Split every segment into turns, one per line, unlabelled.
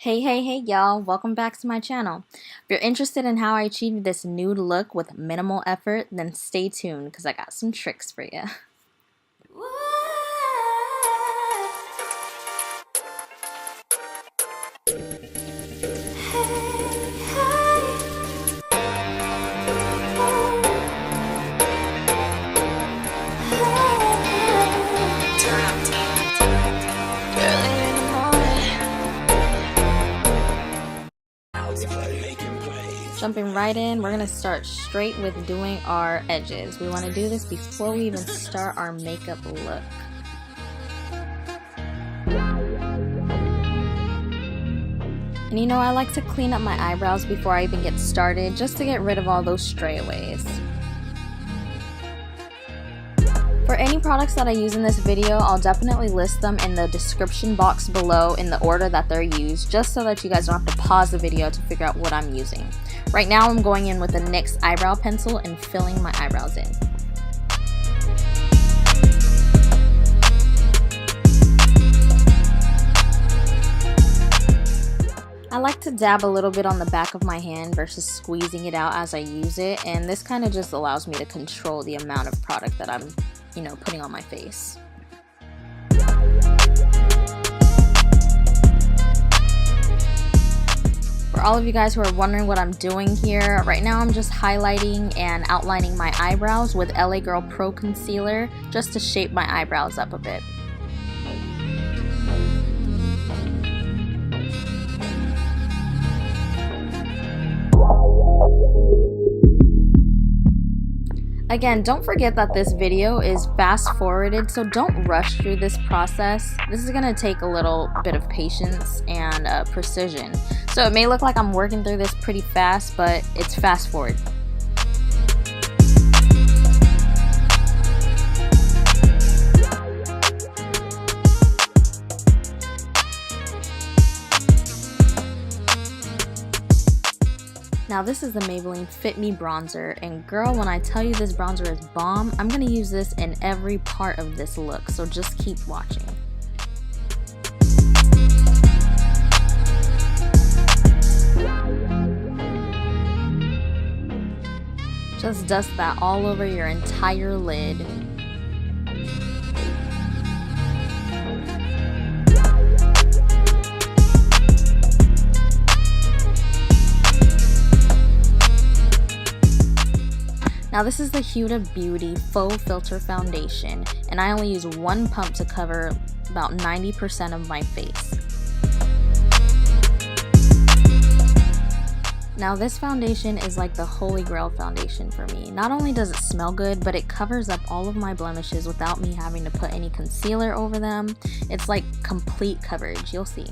Hey y'all, welcome back to my channel. If you're interested in how I achieved this nude look with minimal effort, then stay tuned because I got some tricks for you. Jumping right in, we're going to start straight with doing our edges. We want to do this before we even start our makeup look. And you know, I like to clean up my eyebrows before I even get started, just to get rid of all those strayaways. For any products that I use in this video, I'll definitely list them in the description box below in the order that they're used, just so that you guys don't have to pause the video to figure out what I'm using. Right now I'm going in with a NYX eyebrow pencil and filling my eyebrows in. I like to dab a little bit on the back of my hand versus squeezing it out as I use it, and this kind of just allows me to control the amount of product that I'm putting on my face. For all of you guys who are wondering what I'm doing here, right now I'm just highlighting and outlining my eyebrows with LA Girl Pro Concealer just to shape my eyebrows up a bit. Again, don't forget that this video is fast forwarded, so don't rush through this process. This is going to take a little bit of patience and precision. So it may look like I'm working through this pretty fast, but it's fast forward. Now this is the Maybelline Fit Me bronzer, and girl, when I tell you this bronzer is bomb, I'm going to use this in every part of this look, so just keep watching. Just dust that all over your entire lid. Now this is the Huda Beauty Faux Filter Foundation, and I only use one pump to cover about 90% of my face. Now this foundation is like the holy grail foundation for me. Not only does it smell good, but it covers up all of my blemishes without me having to put any concealer over them. It's like complete coverage, you'll see.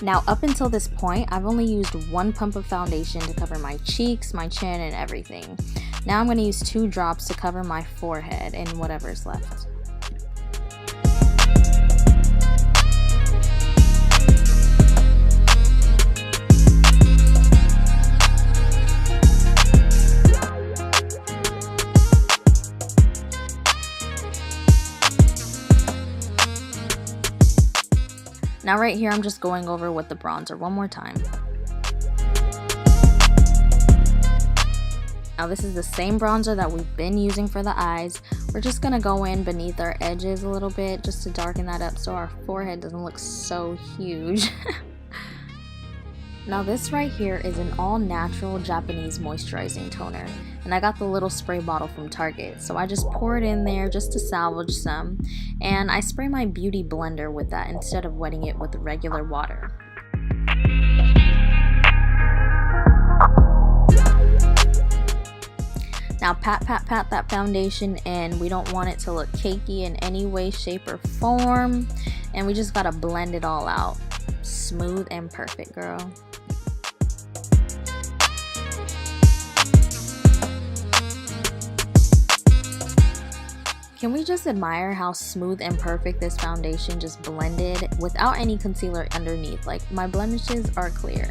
Now up until this point, I've only used one pump of foundation to cover my cheeks, my chin, and everything. Now I'm going to use 2 drops to cover my forehead and whatever's left. Now right here, I'm just going over with the bronzer one more time. Now this is the same bronzer that we've been using for the eyes. We're just going to go in beneath our edges a little bit just to darken that up so our forehead doesn't look so huge. Now this right here is an all-natural Japanese moisturizing toner, and I got the little spray bottle from Target, so I just pour it in there just to salvage some, and I spray my beauty blender with that instead of wetting it with regular water. Now pat that foundation in. We don't want it to look cakey in any way, shape, or form. And we just gotta blend it all out. Smooth and perfect, girl. Can we just admire how smooth and perfect this foundation just blended without any concealer underneath? Like, my blemishes are clear.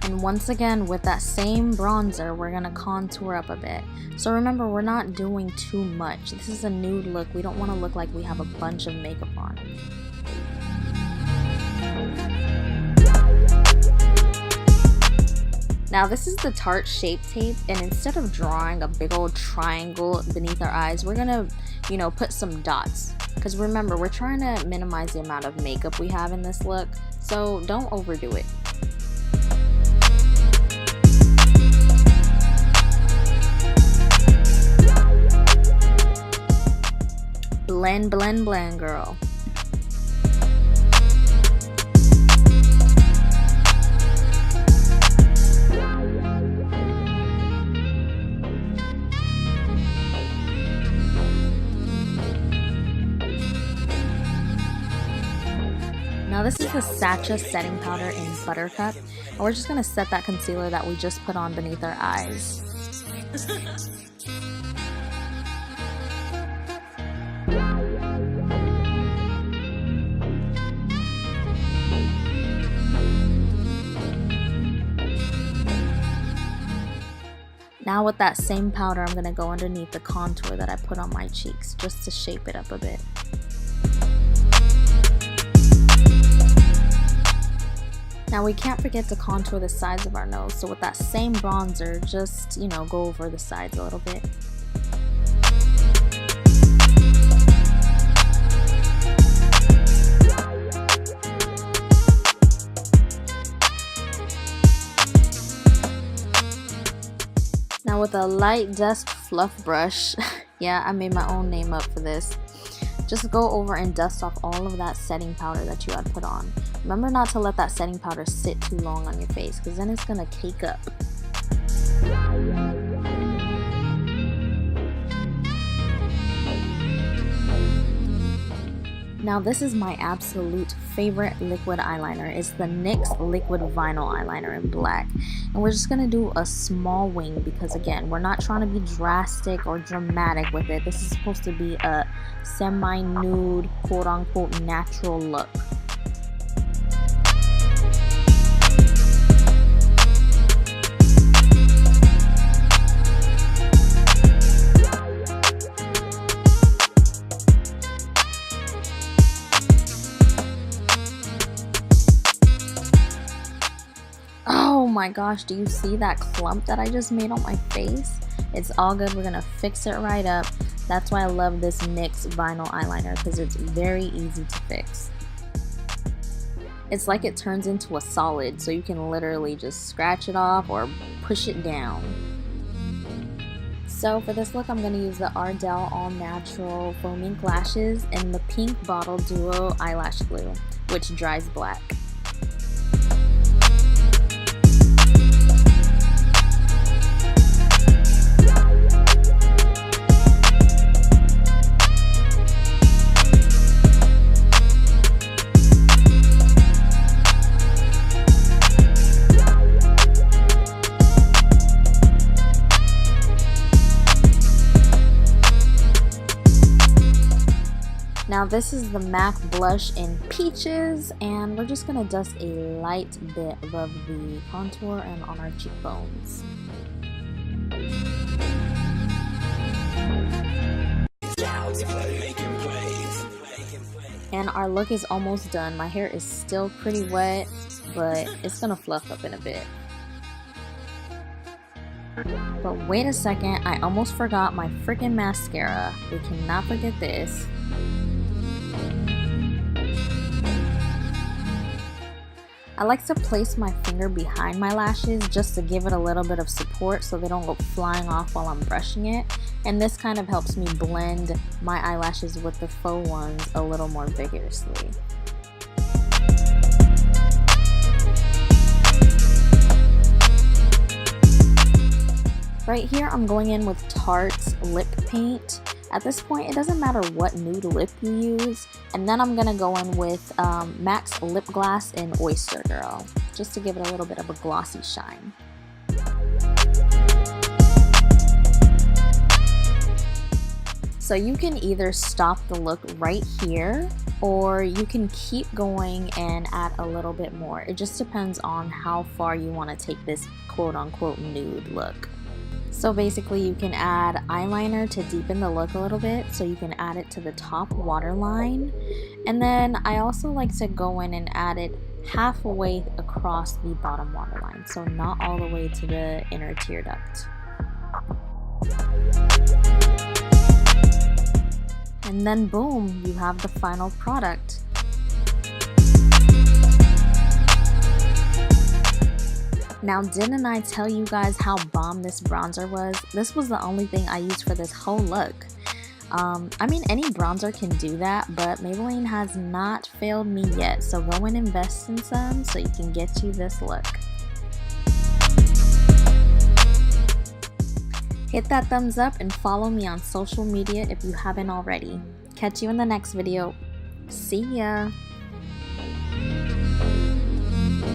And once again, with that same bronzer, we're gonna contour up a bit. So remember, we're not doing too much. This is a nude look. We don't want to look like we have a bunch of makeup on. Now this is the Tarte Shape Tape, and instead of drawing a big old triangle beneath our eyes, we're gonna, you know, put some dots. Because remember, we're trying to minimize the amount of makeup we have in this look, so don't overdo it. Blend, blend, blend, girl. Now this is the Sacha setting powder in Buttercup, and we're just going to set that concealer that we just put on beneath our eyes. Now with that same powder, I'm going to go underneath the contour that I put on my cheeks, just to shape it up a bit. Now we can't forget to contour the sides of our nose, so with that same bronzer, just, you know, go over the sides a little bit. Now with a light dust fluff brush, yeah, I made my own name up for this. Just go over and dust off all of that setting powder that you had put on. Remember not to let that setting powder sit too long on your face, because then it's gonna cake up. Now this is my absolute favorite liquid eyeliner. It's the NYX Liquid Vinyl Eyeliner in black. And we're just gonna do a small wing because, again, we're not trying to be drastic or dramatic with it. This is supposed to be a semi-nude, quote-unquote natural look. Oh my gosh, do you see that clump that I just made on my face? It's all good. We're gonna fix it right up. That's why I love this NYX vinyl eyeliner, because it's very easy to fix. It's like it turns into a solid, so you can literally just scratch it off or push it down. So for this look, I'm going to use the Ardell All Natural Faux Mink lashes and the Pink Bottle Duo Eyelash Glue, which dries black. Now this is the MAC blush in Peaches, and we're just going to dust a light bit above the contour and on our cheekbones. And our look is almost done. My hair is still pretty wet, but it's going to fluff up in a bit. But wait a second, I almost forgot my freaking mascara. We cannot forget this. I like to place my finger behind my lashes just to give it a little bit of support so they don't go flying off while I'm brushing it. And this kind of helps me blend my eyelashes with the faux ones a little more vigorously. Right here, I'm going in with Tarte's lip paint. At this point, it doesn't matter what nude lip you use. And then I'm gonna go in with MAC's Lipglass in Oyster Girl, just to give it a little bit of a glossy shine. So you can either stop the look right here, or you can keep going and add a little bit more. It just depends on how far you want to take this quote-unquote nude look. So basically you can add eyeliner to deepen the look a little bit, so you can add it to the top waterline. And then I also like to go in and add it halfway across the bottom waterline, so not all the way to the inner tear duct. And then boom, you have the final product. Now, didn't I tell you guys how bomb this bronzer was? This was the only thing I used for this whole look. I mean, any bronzer can do that, but Maybelline has not failed me yet. So go and invest in some so you can get you this look. Hit that thumbs up and follow me on social media if you haven't already. Catch you in the next video. See ya!